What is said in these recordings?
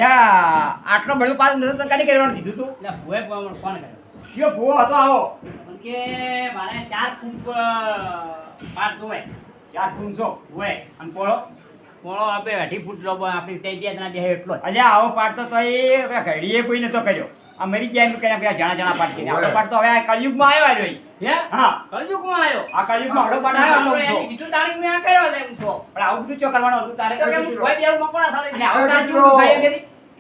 અલ્યા આટલો બધો પાસ નતો તો કાઢી કરવાનું કીધું તું એટલે ભૂએ કોણ કર્યો કયો ભૂવો હતો આવો કે મારે 4 ફૂટ પાસ જોવે 4 ફૂંસો હોય અને પોળો પોળો આપે 2 ફૂટ લો આપણી તે બે જણા દેહ એટલો જ. અલ્યા આવો પાડ તો એ ઘડીએ કોઈ નતો કર્યો આ મરી ગયા એમ કર્યા પેલા જણા જણા પાડ કરીને આપણો પાડ તો હવે આ કળિયુગમાં આવ્યો રહ્યો હે હા કળજુગમાં આવ્યો આ કળિયુગમાં હળો પાડ આવ્યો આટલો ઊંચો. એની કીધું તાણી મેં આ કર્યો છે ઊંચો. પણ આવું બધું ચો કરવાનું હતું તારે તો કે હું કોઈ બેવ મકોડા સાળે અને આવું તાર જેવું ખાઈ એમ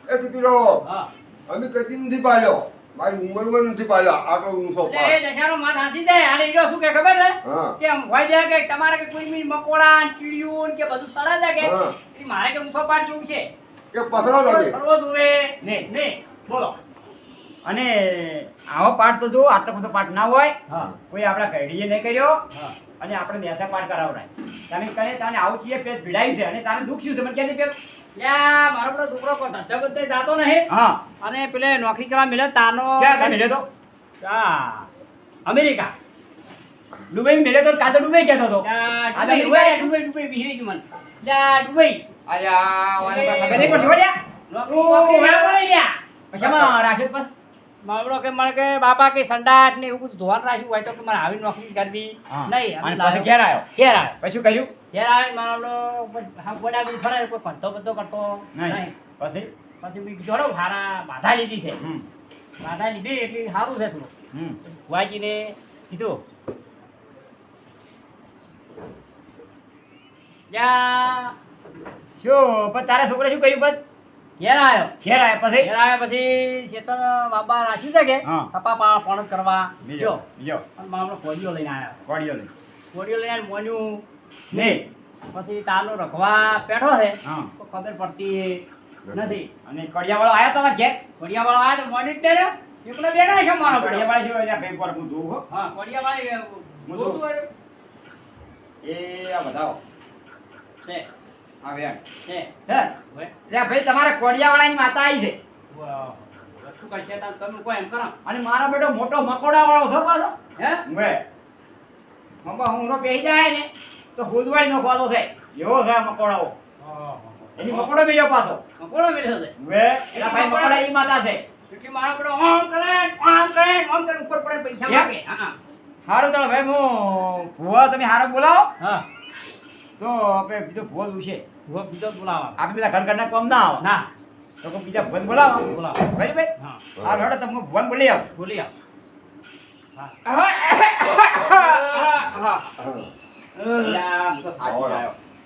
એ દીકરો હા અમે કદી નથી પાડ્યો મારી ઉંમરમાં નથી પાડ્યો આટલો ઊંચો એટલે એ દશાનો માં હાંસી જાય અને ઈડો શું કે ખબર છે હા કે આમ હોય દે કે તમારે કે કોઈ બી મકોડા ને કીડીયું ને કે બધું સડા દે કે હા. એ મારે કે ઊંચો પાડ જેવું છે કે પથરો લાગે ફરવો જોવે ને. ને બોલો અને આવો પાઠ તો જો આટલો બધો પાઠ ના હોય હા કોઈ આપણા ઘડીએ નહીં કર્યો હા અને આપણે નેસા પાઠ કરાવડાય તમે કરે તાને આવું ચીએ પેટ ભીડાયું છે અને તાને દુઃખ શું છે મને કહે પેલું લ્યા મારો બધો છોકરો કોઈ ધંધા બધે જાતો નહીં હા અને પેલે નોકરી કરવા મળ્યો તાનો ક્યાં આગળ મેળ્યો તો હા અમેરિકા દુબઈ મેળ્યો તો કાતો દુબઈ કહેતો હતો લ્યા, દુબઈ દુબઈ વિહરી ગયું મને લ્યા દુબઈ અલ્યા વાને પાછા ખબર નહીં પડતી હો લ્યા. નોકરી નોકરી મેળવો નહીં લ્યા પછામાં રાશિદ બસ મારો કે મને કે બાપા કે સંડાટ ને એવું બધું ધોવાનું રાખ્યું હોય તો કે મારે આવી નોકરી કરવી હા. નહીં અને પાછો ઘેર આવ્યો ઘેર આવ્યો પછી કહ્યું ઘેર આવે મારો હા ગોડા બી ફરે કોઈ ભણતો બધો કરતો નહીં નહીં પછી પછી બી જોડો હારા બાધા લીધી છે હમ બાધા લીધી એટલે સારું છે થોડું હમ ભુવાજીને કીધું ત્યાં શું પણ તારા છોકરા શું કર્યું બસ ઘેર આવ્યો ઘેર આવ્યા પછી ઘેર આવ્યા પછી ચેતન બાબા રાખ્યું છે કે હા. કપા પણ કરવા બીજો જો બીજો અને મારો કોડીઓ લઈને આવ્યો કોડિયો લઈ કોડીઓ લઈને આવીને મોન્યું નહીં પછી તારનો રખવા પેઠો છે હા તો ખબર પડતી નથી અને કડિયાવાળો આવ્યો તમારે ઘેર કોડિયાવાળો આવ્યો તો મોન્યું જ તે ને એકલો બેઠા છે મારો પેડો કડિયાવાળા શું એટલે ભેગ પર હું જોઉં હો હા કોડિયાવાળો હું જોતું હોય એ આ બતાવો છે આ વેણ છે સર હોય એટલે ભાઈ તમારા કોડિયાવાળાની માતા આવી છે વાહ. શું કરશે તાર તમે કોઈ એમ કરો અને મારો બેટો મોટો મકોડાવાળો છે પાછો હે વે મમ્મા હું નો બેહી જાય ને તો હુદવાઈ નો ફાલો થાય એવો છે આ મકોડાઓ એની મકોડો બીજો પાછો મકોડો બેઠો છે વે એના ભાઈ મકોડા ઈ માતા છે એટલે મારો પેલો આમ કરે આમ કરે ઉપર પડે પૈસા એમ? માંગે હા સારું ચાલો ભાઈ હું ભુવા તમે હારો બોલાવો હા તો આપણે બીજો ભુવા છે ભૂવો બીજો જ બોલાવા આપણે બધા ઘર ઘરના કોમ ના આવે ના તો કોઈ બીજા ભુવન બોલાવો બોલાવો ભાઈ ભાઈ હા આ રડો તમે ભુવન બોલી આવો બોલી આવ હા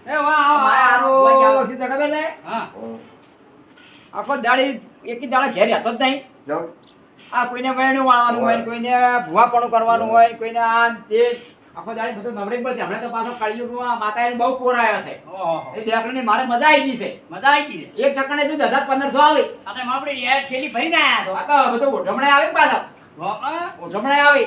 એ વાહ મારે હારું શું છે ખબર છે? હા આખો દાડી એક દાડા ઘેર રહેતો જ નહીં જાવ આ કોઈને વહેણું વાળવાનું હોય કોઈને ભૂવાપણું કરવાનું હોય કોઈને આ ને તે આખો દાડી બધું નવરી પડતી હમણાં તો પાછો કળિયુગનું આ માતાએ બહુ પોર આવ્યો છે ઓહો એ દેખડીને મારે મજા આવી ગઈ છે મજા આવી ગઈ એક ચક્કરને શું 1500 આવે અને આપણે યાર છેલી ભરીને આયા આ તો બધું ઓઢમણે આવે ને પાછા તો હા ઓઢમણે આવે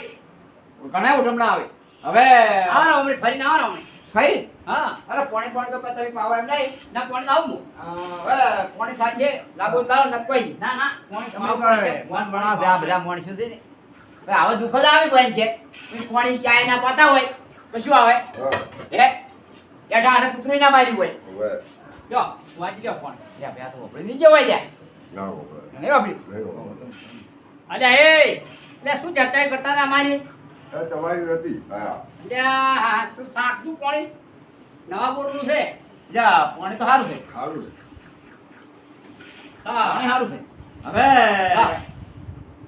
ઘણા ઓઢમણા આવે હવે આવો અમે ફરીને આવો અમે ખરી હા અરે પાણી પાણી તો તમે પાવા એમ નહીં ના કોણ આવું હું હવે પાણી સાથે લાબુ લાવો ન કોઈ નહીં ના ના કોણ તમારું મન ભણાવશે આ બધા માણસો છે ને હવે આવા દુઃખ જ આવે કોઈ કે પાણી ચાય ના પતા હોય તો શું આવે હે એટા આને કૂતરું ના માર્યું હોય હવે જો વાંચી લ્યો કોણ યા બે તો આપણે નીચે હોય જાય ના હવે નહીં આપણી અલ્યા એ એટલે શું ચર્ચા કરતા હતા અમારી એ તમારી નથી હા અલ્યા હા શું શાક શું પાણી નવા બોરનું છે જા પાણી તો સારું છે સારું છે હા પાણી સારું છે હવે હા.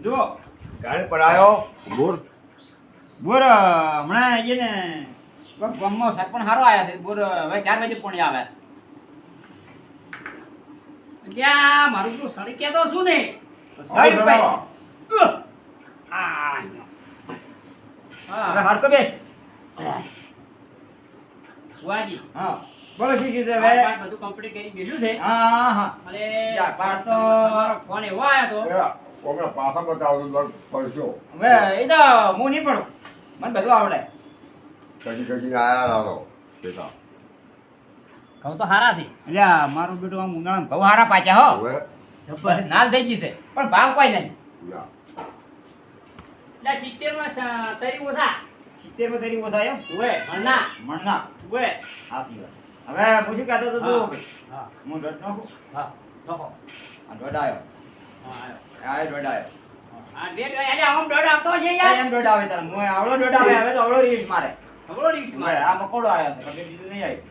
જુઓ ગાડી પર આવ્યો બોર બોર હમણાં એને કોઈ ગામમાં સરપંચ સારો આવ્યા છે બોર હવે 4 વાગે પાણી આવે અલ્યા મારું તો સડી કહેતો શું ને સાહેબ ભાઈ આ હવે હા હરકો બેસ વાજી હા બોલો શું છે હવે બધું કમ્પ્લીટ કરી બેઠું છે હા હા અને જા, પાડ તો- મારો ફોન એવો આવ્યો તો ઓમે પાછા બતાવો તો પડશો હવે એ તો હું નહીં પડું મને બધું આવડે કદી કદી આયા રાતો બેટા કહું તો હારા છે એટલે મારું બેટું આમ ઉનાળામાં ઘઉં હારા પાચ્યા હો હવે પછી નાલ થઈ ગઈ છે પણ ભાવ કોઈ નહીં યા એટલે 70 માં તરી ઓછા 70 માં તેરી ઓછા એમ ઓએ મણના મણના ઓએ સાચી વાત હવે પૂછ્યું કહેતો તો તું હા હું રટ નાખું હા લખો આ દોઢ આવ્યો. હા, આ દોઢ આવ્યો. આ ડેટ એટલે આમ દોઢ આવતો છે યાર. એમ દોઢ આવે તારે. મોય આવડો દોઢ આવે. હવે તો આવડો રીસ મારે. ખબરો રીસ હવે મારે. આ મકોડો આવ્યો છે. કદી બીજું નહીં આવ્યું.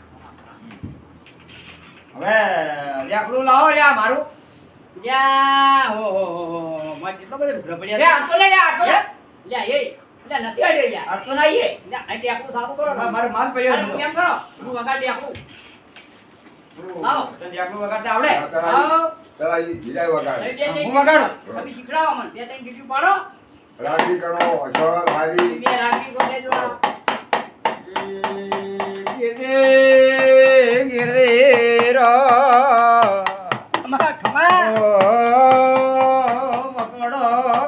હવે લેકડું લાવો લ્યા મારું. યા હો માં કેટલો બધો ઢોકળા પડ્યા લે આટલો લે લ્યા આટલો લે. લ્યા એ એટલે નથી આડ્યો યાર. આટલો ના આઈએ. લ્યા આ ટેકલું સારું કરો ને. મારો માલ પડ્યો આનું કેમ કરો હું વગાડી આપું. આવો. તને લેકડું વગાડતા આવડે? આવો પેલા હીરાય વગાડે. લઈ દે હું વગાડું. તમે શીખડાવો મને બે ત્રણ ગીતું પાડો રાગી કરો અચળ હારી બે રાખી ગોતે જો ગિરધીરો અમારા ખમા મકોડો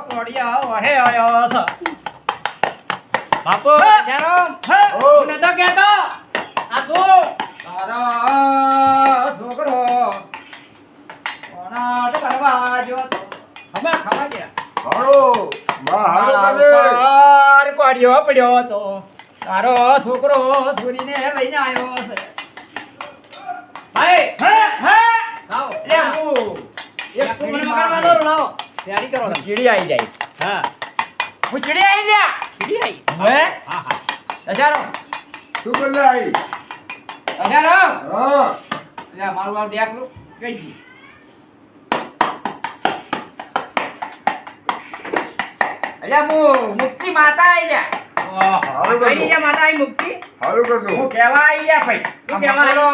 કોડિયા વહે આયો છે. બાપુ જારો ઓ. મને તો કહેતો આ તો તારા છોકરો કોણાટ કરવા જો તો ખમા ખમા ગયા હારો માં હારો મારા કરે ઉપર કોડિયો પડ્યો તો તારો છોકરો સુરીને લઈને આવ્યો છે. ભાઈ હે હે આવો લે હું એક તું મને મગાડવા દો લાવો તૈયારી કરો તમે ચીડી આવી જાય. હા હું ચીડી આવી લ્યા. કીધી આઈ હે હા હા દશારો તું બોલે આઈ દશારો હા લે મારું આવ દેખલું કઈ ગયું. અલ્યા હું મુક્તિ માતા આવી લ્યા. હારું કઈ કરજો ગયા માતા આઈ મુક્તિ હારું કરજો હું કહેવા આવી લ્યા ભાઈ. શું કહેવા મકોડો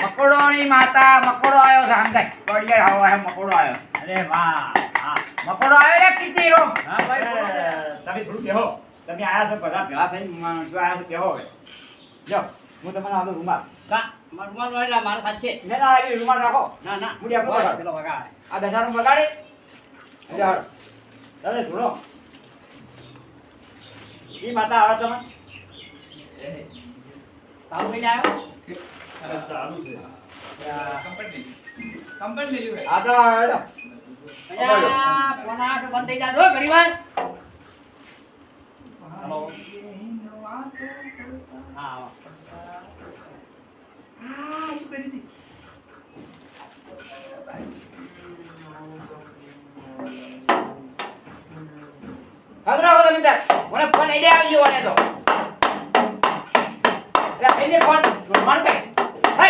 મકોડોની માતા મકોડો આવ્યો છે આમ કઈ કોડિયા આવો હે મકોડો આવ્યો. અરે વાહ હા મકોડો આવ્યો લે કીધીરો. હા ભાઈ બોલો. તમે થોડું કહો. તમે આયા છો બધા ભેળા થઈને જો આયા છો કહો હવે. જો હું તમને આનો રૂમાલ. કા મારું મારું વાળા મારા સાચે ને ના આવી રૂમાલ રાખો. ના ના મુડી આપણો બસ, વગાડ. પેલો વગાડ આ દશાનું બગાડે. એટલે હાલો. ચાલે થોડો. ઈ માતા આવે તમે. સારું કઈ આવ્યો આ તો હેડો. અલ્યા ફોન આ બંધ થઈ જાતો ઘણી વાર હેલો હા આવો. ખતરો આવો તમે તાર. મને ફોન આઈડિયા આવી ગયો ને તો. એટલે એને ફોન ફોન કઈ. હે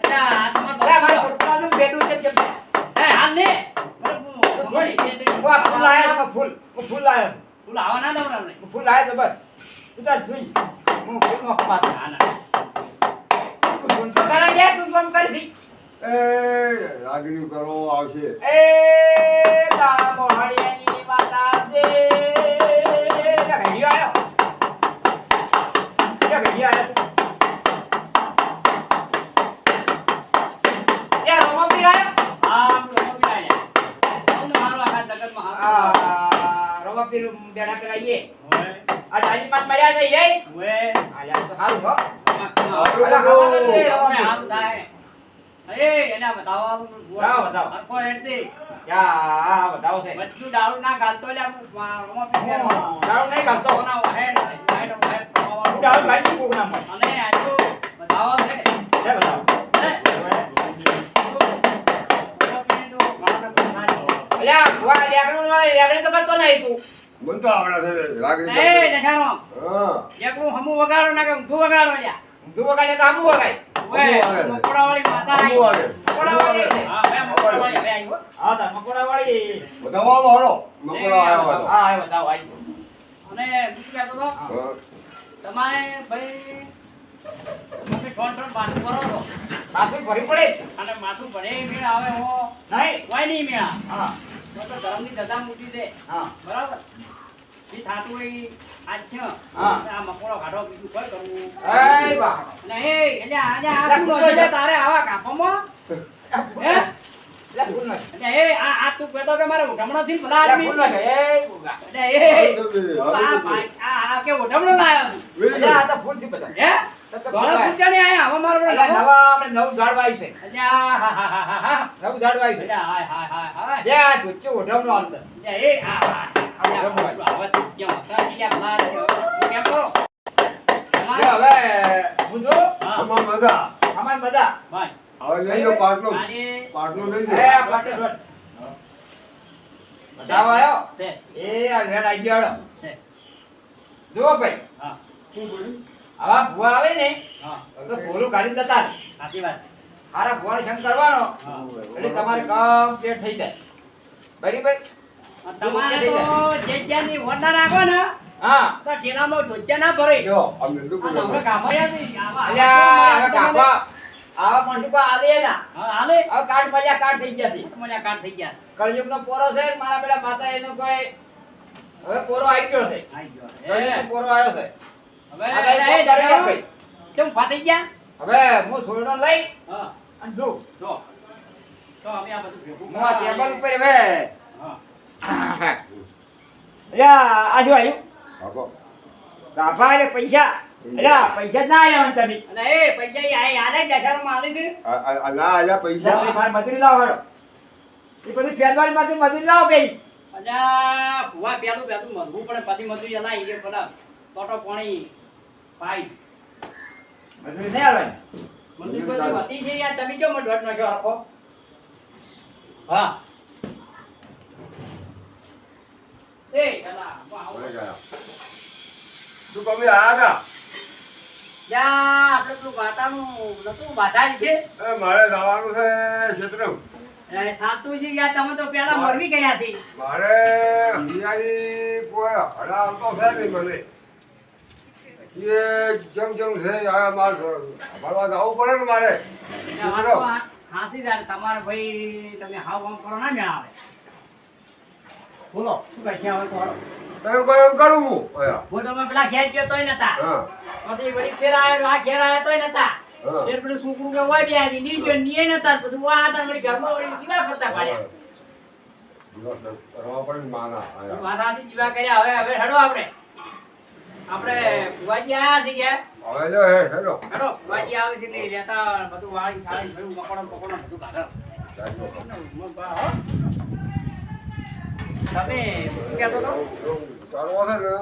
અલ્યા આ તમારો અલા મારો પોતાનું બેઠું છે કેમ. હે હાલ ને થોડી હું આ ફૂલ લાયો છું ફૂલ. હું ફૂલ લાયો. તું આવા ના દવરાવ ને હું ફૂલ લાયો તો બસ. તું તાર જોઈ. હું ફૂલ નો કપાસ. ના ના ફોન તો કરા ગયા તું ફોન કરી. એ રાગી કરો આવશે એ તામો હરિયાની માતા દે. જા ઘડી આયો. જા ઘડી આયો. એ રોમો પી આયો. આ લોકો બિલાય તમને મારો આખા જગતમાં હાથ આ રોમો પી બેડા કરાઈએ. હોય આ ડાલી માં મર્યા જઈ જઈ. હોય આ યાર તો સારું હો. હારું અલા કરજો. ખાવાનું દે, રોમો પી. આમ થાય એ એના બતાવો બતાવો, બતાવો. આખો હેડતી યા બતાવો છે. બધું દારૂ ના ગાલતો લે રોમો પી દારૂ નહીં કરતો. કોના હેડ સાઈડ ઓફ હેડ હું દારૂ ભાઈ કોક ના મળે. અને આજુ બતાવો છે લે બતાવો. અલ્યા ભુવા લેગડું તો કરતો નહીં તું. મન તો આવડે છે રાગી એ દેખાડો હા એકલું હમું વગાડો ના કે ઊંધું વગાડો લ્યા તું વગાડે તો આમું વગાડ. ઓય મકોડાવાળી માતા આવી વાગે મકોડાવાળી છે. હા બે મકોડાવાળી હવે આવી હો હા તાર મકોડાવાળી. બતાવો હાલો મકોડો આવ્યો હતો હા એ બતાવો આવી ગયો. અને બીજું કહેતો તો હા. તમારે ભાઈ તમે ઠોણ ઠોણ બાંધું કરો છો માથું ભરી પડે. અને માથું ભરે મેળ આવે હો નહીં. કોઈ નહીં મેળા હા તો તો ધર્મની ધજા મૂકી દે હા બરાબર જે થાતું હોય આજ છે હા. આ મકોડો કાઢો બીજું કોઈ કરવું એ બા. અને એ એટલે આજે આ એટલે શું કૂતરો છે છે. તારે આવા કાપોમાં હે લે ફૂલ નો. એટલે એ આ તું કહેતો કે મારે ઉઠમણો થી પેલા લે આદમી ફૂલ નો છે. એ ભૂગા. એટલે એ આ હારું ભાઈ આ કે ઉઠમણો લાયો તું અલ્યા આ તો ફૂલ છે બધા. હે તો તો ગોળા ફૂલ પૂછ્યા ને આયા હવે મારો અલ્યા નવા આપણે નવું ઝાડ વાવ્યું છે. એટલે આ હા હા હા હા હા નવું ઝાડ વાવ્યું છે. એટલે હાય હાય હાય હાય જે આ ધુચ્ચું ઓઢવનો અંદર. એટલે એ આ આ હવે તું કેમ સાચી ગયા ભલા છે કેમ કરો લે હવે હું જો હા આમાં મજા અમાર બધા ભાઈ હવે લઈ લો પાટલો આને પાટલો લઈ એ લો આ પાટલો દોડ. બતાવો આયો. છે એ આ ઘેર આઈ ગયો હાલો. છે જુઓ ભાઈ, હા શું બોલ્યું? આવા ભૂવા આવે ને હા તો ભૂલું કાઢી જતા રહે. સાચી વાત હારા ભૂવાનો સંગ કરવાનો હા એટલે તમારે કમ્પ્લીટ થઈ જાય. બરાબર? તમારે તો જે જ્યાંની વોટા રાખો ને હા. તો ઠેલામાં ધોતિયા ના ભરે જો અમે શું આ તમને બોલ્યું? કામયા નહીં. આવા- અલ્યા હવે કાપા આવા માણસો પર આલે ના. હા, હાલે હવે કાટ મળ્યા કાટ થઈ ગયા છે. તમારા કાઢ થઈ ગયા કળયુગનો પોરો છે મારા પેલા માતા એનો કોઈ હવે પોરો આવી ગયો છે. આઈ ગયો કળયુગનો પોરો આવ્યો છે. હવે આ કઈ એ કોમ કરે ડર્યો? ભાઈ. કેમ ફાટી ગયા હવે હું સોયડો લઈ હા અને જો જો તો અમે આ બધું ભેગું હું આ ટેબલ ઉપર હવે હા અલ્યા આ શું આવ્યું? બાપા, ગાભા એટલે પૈસા. અલ્યા પૈસા જ ના આવ્યા તમે. અને એ પૈસા ઈ આ આલે દશામાં આલે છે આ ના આલ્યા પૈસા તમે મારી મજૂરી લાવો હેડો. એ બધું ફેરવાની માંથી મજૂરી લાવો બેન. અલ્યા ભુવા પેલું પેલું મરવું પડે પછી મજૂરી હલાઈ એ પેલા ટોટો પાણી પાઈ મજૂરી નહીં આવવાની. મજૂરી બધી વધી છે યાર તમે કેમ દોઢ નાખ્યો રાખો હા એ ચલા બોલે ગયા. શું તમે આયા હતા? યા આપણે પેલું વાતાનું નતું વાધારી છે એ મારે જવાનું છે ક્ષેત્રમ. અને સાચું છે યાર તમે તો પેલા મરવી ગયા છે મારે હરિયાળી કોઈ હડા આવતો છે નહીં મને. એ જેમ જેમ છે આ મારે ભરવા જવું પડે ને મારે. હાસી જાણ તમારે ભાઈ તમે હાવ આમ કરો ના જણાવે બોલો શું કહેશે હવે તો હાલો. એમ કોઈ એમ કરું હું અયા. હું તમે પેલા ઘેર ગયો તોય નતા હા પછી વળી ફેર આવ્યો આ ઘેર આવ્યો તોય નતા હા. ફેર પેલું છોકરું કે વાડી આવી ની જો નીએ નતા પછી વા હતા વળી ઘરમાં વળી જીવા ફરતા પાડ્યા દિવસ કરવા પડે ને માના આયા. મારાથી જીવા કર્યા હવે હેડો આપણે ફુવાજી આયા છે કે હવે લો હે હેલો. હેડો ફુવાજી આવે છે એટલે લેતા બધું વાળી સાળી ભર્યું મકોડો પકોડો બધું કાઢો તમે શું કહેતો હતો કરવો છે ને.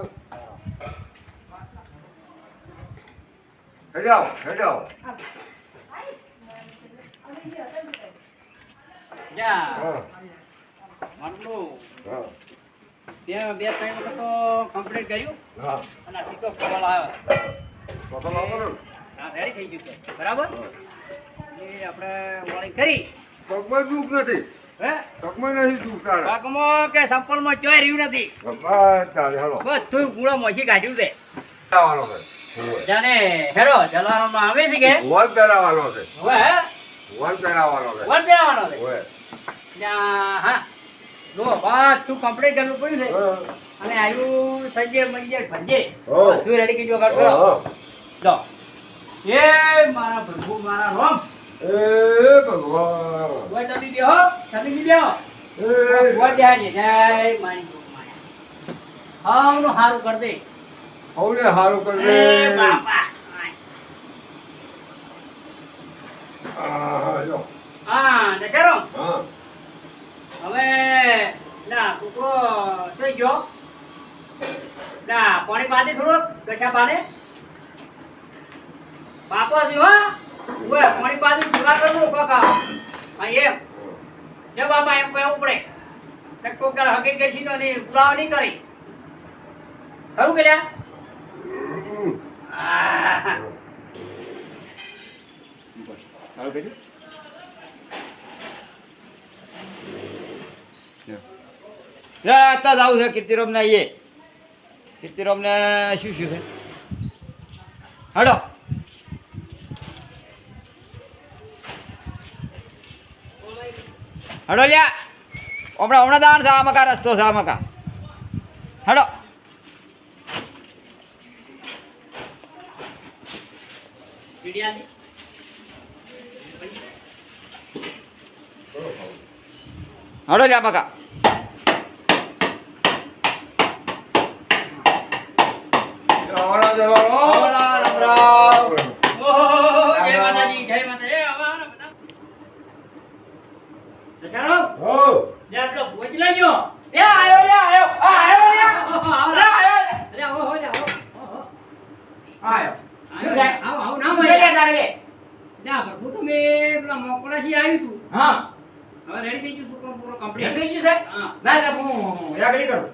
હેડ્યાઓ હેડ્યાઓ. જા હા મારું હા બે ત્રણ વખત તો કમ્પ્લીટ કર્યું હા. અને આ ટીકો કોલ આવ્યો તો તો લાવો ને. હા રેડી થઈ ગયું છે બરાબર એ આપણે વાળી કરી પગમાં દુઃખ નથી. હે પગમાં નથી દુઃખ તારે. પાકમાં કે સંપલમાં ચોય રહ્યું નથી બસ તારે હેલો. બસ તું ગુળો મોસી કાઢ્યું છે પહેરાવાનો છે. જાને હેડો જલારામમાં આવે છે કે વન પહેરાવાનો છે. હવે હે વન પહેરાવાનો છે. વન પહેરાવાનો છે ઓય. ત્યાં હા જો બસ તું કમ્પ્લીટ કરવું પડ્યું છે હા. અને આવ્યું સંજય મંજે ભંજે હો. તું રેડી કીધું વગર કરો હા. જો એ મારા પ્રભુ મારા રોમ એ ભગવાન. ઓય તમે બેહો તમે બી બેહો એ ઓય બેહાડીએ જય મારી હાવનું હારું કર દે હવને હારું કર દે. એ બાપા હા જો. હા નચારો હા. હવે ના કુકડો થઈ ગયો ના પાણી પાડી થોડુંક કશા પાડે બાપો છે હો ઓય પાણી પાડી સુરા કરવું કાકા હા એમ જો બાપા એમ કહેવું પડે ટકો કર હકે કરશી તો નહીં પુરાવો નહીં કરી ખરું કે લ્યા આહ. સારું કર્યું? અત્યારે જ આવું છે કીર્તિરામ ને એ કીર્તિરામ ને શું શું છે હડો હડો લ્યા હમણાં દાણ છે આ મકા રસ્તો છે આ મકા હડો પીડિયાની હડો લ્યા મકા જવાના જવાનો. રામ રામ. ઓહો જય માતાજી જય માતા એ આવા બધા નચારો હો. લે આપણો ભોજ લઈ ગયો એ આયો લ્યા આયો આ આયો લ્યા અરે આવો લે આવો આયો આવો આવો ના શું છે ભાઈ તારે જા પ્રભુ તમે મેં પેલા મકોડાથી આવ્યું તું હા હવે રેડી થઈ ગયું છોકરો પૂરો એમ કમ્પ્લીટ થઈ ગયું છે હા ના ના હું આગળ કરું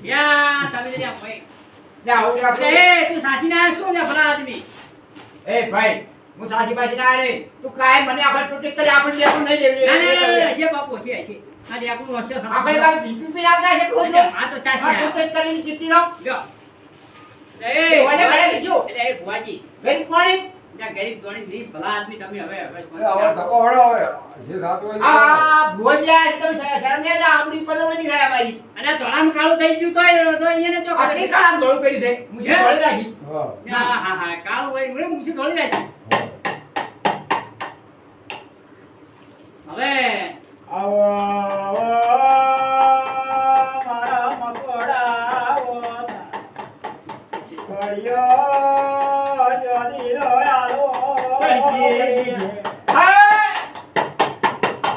યા તમે જરા ભાઈ જા આવું એટલે આપણે એ તું સાચી ના શું ને ભલા આદમી એ ભાઈ હું સાચી બાજી ના રે તું કાય મને આપણે ટોટિક કરી આપણે લેવું નહીં લેવું ના ના ના હશે બાપુ હશે આજે આપણું હશે આપણે કામ બીપી આવતા છે રોજ આ તો સાચી આ ટોટિક કરીને જીતી રહો જો એ ઓલે ભલે બીજું એટલે એ ભુવાજી ગરીબ પાણી ત્યાં ગરીબ ધોણી ની ભલા આદમી તમે હવે હવે ધક્કો હળો હવે જે થતું હોય તે કરો. આ ભોજ્યા તમે શરમ ને જા આપણી પદો નહીં થાય અમારી અને ધોળામાં કાળું થઈ ગયું તો એને તો આખી કાળા દોડ કરી છે મુજે હે? બોલી રાખી હા હા હા હા કાળું હોય મને મૂછી ધોળી રાખી હવે આવો આવો મારા મકોડાઓ પડ્યો જોદી રોયાલો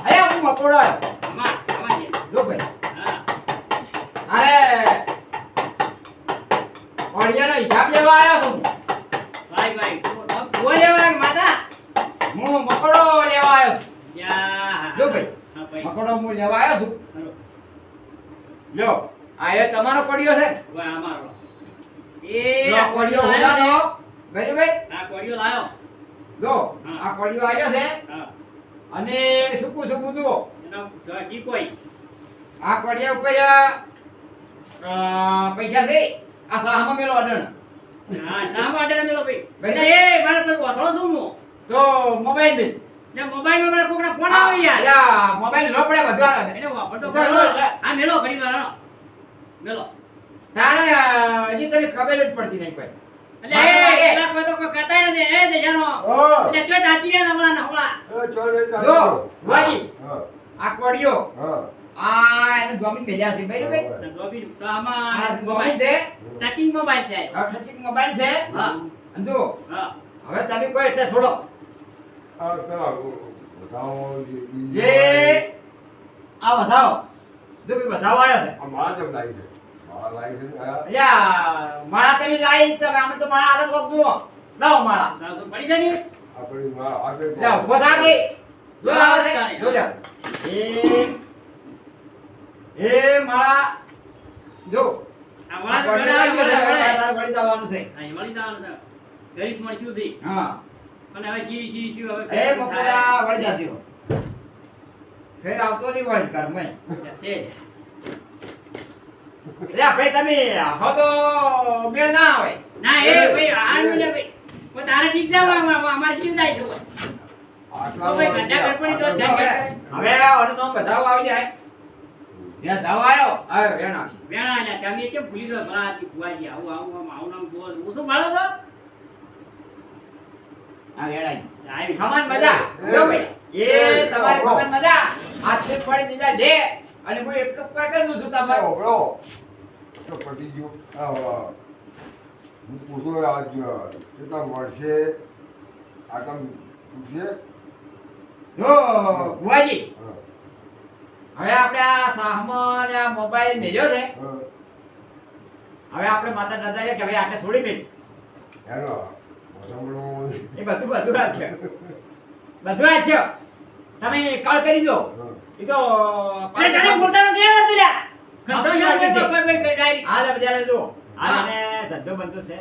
અરે હું મકોડો આવ્યો. અમાર અમાર જો ભાઈ હા અરે ઓડિયાનો હિસાબ લેવા આવ્યો છું ભાઈ ભાઈ ભુવા લેવા માતા હું મકોડો લેવા આવ્યો છું યા જો ભાઈ હા ભાઈ મકોડો હું લેવા આવ્યો છું હાલો. લો આ એ તમારો પડ્યો છે હવે અમારો જો આ પડ્યો હોનાનો ગરીબ ભાઈ આ કોડિયો લાયો જો હા. આ પડ્યો આવ્યો છે હા અને સુકું સુકું જુઓ એનો જી કોઈ આ પડ્યા ઉપર પૈસા છે આ સાહમાં મેલો અડણ હા ના માટે મેલો ભાઈ ભાઈ. એ મારે પેલો વાથળો છું હું તો મોબાઈલ બિલ ને મોબાઈલમાં મારા કોકના ફોન આવે યાર યા મોબાઈલ નો પડે બધું આવે એને વાપરતો તો ખરો. એટલે. આ મેલો ઘડી વાર હાલો. મેલો તારે હજી તને ખબર જ પડતી નહીં કોઈ એટલે માથે એ લાગે. પેલા કોઈ તો કોઈ કહેતાય નથી એ દેજાનો હા એટલે ચોય દાતી રહ્યા હમણાં ને હમણાં એ ચોલે ચાલે. જો ભાઈ હા આ કોડિયો હા આ એને ગોમિન ભેજા છે બરાબર ને ગોબી તો આમાં આ ગોમિન મોબાઈલ છે ટચિંગ મોબાઈલ છે આ ટચિંગ મોબાઈલ છે હા અને જો હા હવે તમે કોઈ એટલે છોડો આ પેલા બતાવો જે આ વધાવો જો ભાઈ વધાવો આવ્યો છે આ મારા જેમ લાઈ છે મારા લાઈ છે આ અલ્યા માળા તમે લાઈ તમે અમે તો માળા હાલત વખત જુઓ લાવો માળા ના તો પડી જાય ને આપણી માં આગળ લે ઉભો થા દે જો આવે છે જો લે એ માળા જો આ આ વાળા કોડિયો આવી ગયો છે હવે તારે વળી જવાનું છે હા એ મળી જવાનું છે ગરીબ મળ્યું છે હા અને હવે જી જી જી હવે એ બકુડા વળી જાતી હો ફેર આવતો નહીં વળી કર મેં છે લે ભાઈ તમે હો તો મેળ ના આવે ના એ ભાઈ આ ને ભાઈ ઓ તારે ઠીક જાવ અમારે ચિંતા છે ભાઈ આટલા તો ભાઈ ગંડા ગડપડી તો જ હવે જાય હવે ઓનો તો બધાઓ આવી જાય ત્યાં દાવ આવ્યો હવે વેણ આવશે વેણા ને તમે કેમ ભૂલી ગયો ભલા આદમી ભુવાજી આવું આવું આવું નામ બોલ હું શું માળો તો આ વેળાઈ આવી ખમણ મજા જો ભાઈ એ તમારી ખમણ મજા હાથે પડી દીધા લે અને હું એટલું કઈ કરું છું તમારે ઓબળો તો પટી ગયું આ હું પૂછો આજ કેટલા મળશે આટલા પૂછે જો ભુવાજી હા હવે આપણે આ સાહમાં ને આ મોબાઈલ મેલ્યો છે હા હવે આપણે માતા નજરે કે હવે આટલે છોડી મેલ હેલો વધામણું એ બધું બધું આ છે બધું આ છે તમે કાલ કરી દો એ તો અરે તને બોલતા નથી આવડતું લ્યા ખંડો યાર ભાઈ ભાઈ ડાયરી હાલ બજારે જો હાલ હા. અને ધંધો બનતો છે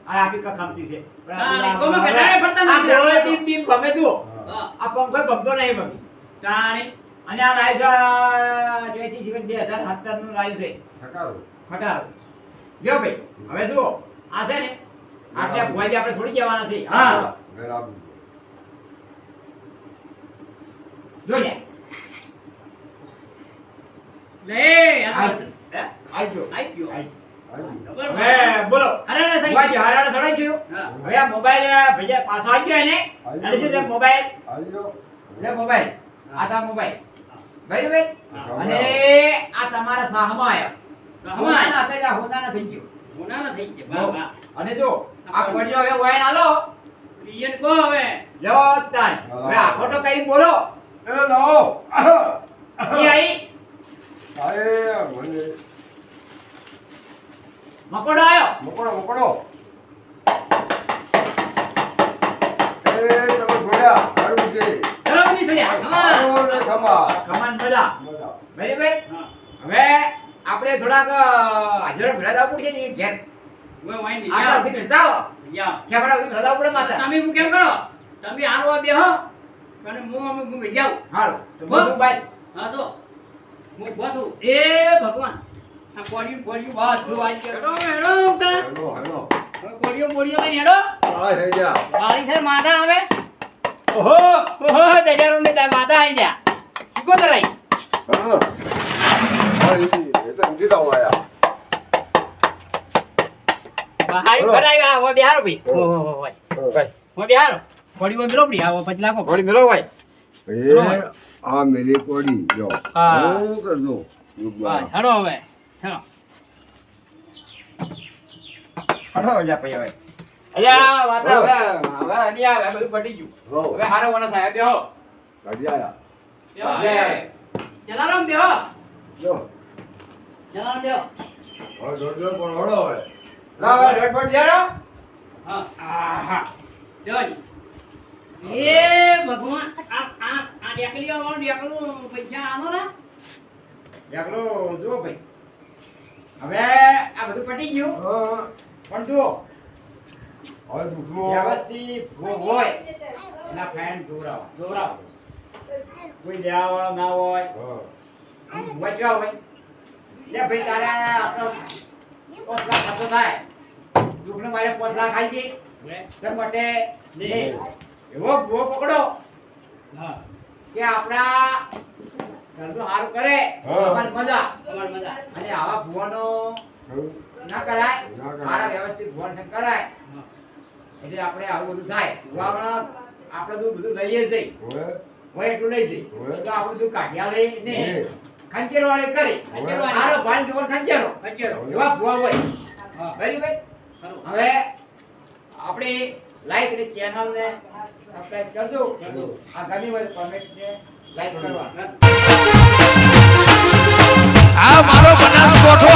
આ આપી કખમતી છે હા, ગમે ઘટાડે ફરતા નથી. આ ગોળે ટીમ ટીમ ગમે તું હા આ પંખો ભમતો નહીં ભમી તાણે અને આ લાઈવ છે જેથી જીવન 2017 નું લાઈવ છે થકારો ખટારો જો ભાઈ હવે જુઓ આ છે ને આટલે ભુવાજી આપણે છોડી જવાના છે હા. બરાબર જો લે લે આ તો- હે? આવજો આઈ ગયો. આવી ખબર હવે બોલો હરાડા સડી ભુવાજી હારાડે સડાઈ ગયો હા. હવે આ મોબાઈલ ભૈયા પાછો આવી ગયો એને અને શું છે મોબાઈલ આવી જાઓ લે મોબાઈલ આ તા મોબાઈલ ભાઈ ભાઈ હા. અને આ તમારા સાહમાં આવ્યો સાહમાં હોનાના હતા ત્યાં હોનાના થઈ ગયો હોનાના થઈ છે બા બા અને જો આ પડ્યો હવે વાઈન આલો ઈયન કો હવે લો તાણ હવે આ ફોટો કઈ બોલો એ લાવો ઈ આઈ આય મને મકોડો આયો મોકળો મોકળો એ તમે જોડ્યા કમાન મજા બરાબર. હા હવે આપણે થોડાક હાજર ભેળા જવું પડશે ને ઘેર ઓય વાઈ ની આટલા સુધી ભેળા આવો. યા છેપડા સુધી ભેળા જવું પડે માતા. તમે હું કેમ કરો તમે આવો બેહો અને હું અમે ઘૂમી જાઉં હારું તો બોલ. બધું બાય. હા તો હું બધું એ ભગવાન આ કોડિયું વાત જો આઈ કે હેડો હેડો ઉતા કોડિયું લઈને હેડો મારી છે માથા આવે ઓહો દજારો ને માથા આવી જા શું કરાઈ બહાર કરાય આ બિહાર ભઈ ઓહો હો બિહાર કોડિયું મેલો પડી આવો 5 લાખ ઘોડી મેલો હોય. આ મેરી કોડી જો હા. હું કરજો હેડો હવે હેડો હડો જા પૈ હવે. અલ્યા વાતા હવે નહીં આવે બધું પટી ગયું. હવે હારો વનો થાય બેહો. બેહો જલારામ બેહો જલારામ બેહો લાવ હવે ડોટ બોટ જાડો. હા આહા બેહો જી. એ ભગવાન આ ડેકલીઓ વાળું ડેકલું પૈસા આનો ને એકલો જુઓ ભાઈ. હવે આ બધું પટી ગયું પણ જુઓ વ્યવસ્થિત હોય એના ફ્રેન્ડ જોવરાવો. કોઈ દેવા વાળો ના હોય વચવા હોય લે ભાઈ તારે આપણો 5 લાખ ખર્ચો થાય દુઃખને મારે 5 લાખ આલી દે તે માટે એવો ભૂવો પકડો હા કે આપણા ઘરનું સારું કરે અમારી મજા તમારી મજા અને આવા ભૂવાનો ના કરાય મારા વ્યવસ્થિત ભૂવાન કરાય એટલે આપણે આવું બધું થાય ભૂવામાં આપણે તો બધું લઈએ જ જઈ હોય એટલું લઈ જઈ તો આપણે બધું કાઢ્યા લઈ ને ખંચેરો વાળે કરી ખંચેરવાળી. મારો ભાન જોવાનો ખંચેરો ખંચેરો. એવા ભૂવા હોય હા બરાબર. ખરું. હવે આપણે લાઈક અને ચેનલ ને સબસ્ક્રાઇબ કરજો. આ ગમી હોય તો કમેન્ટ ને લાઈક કરવા. આ મારો બનાસકોઠો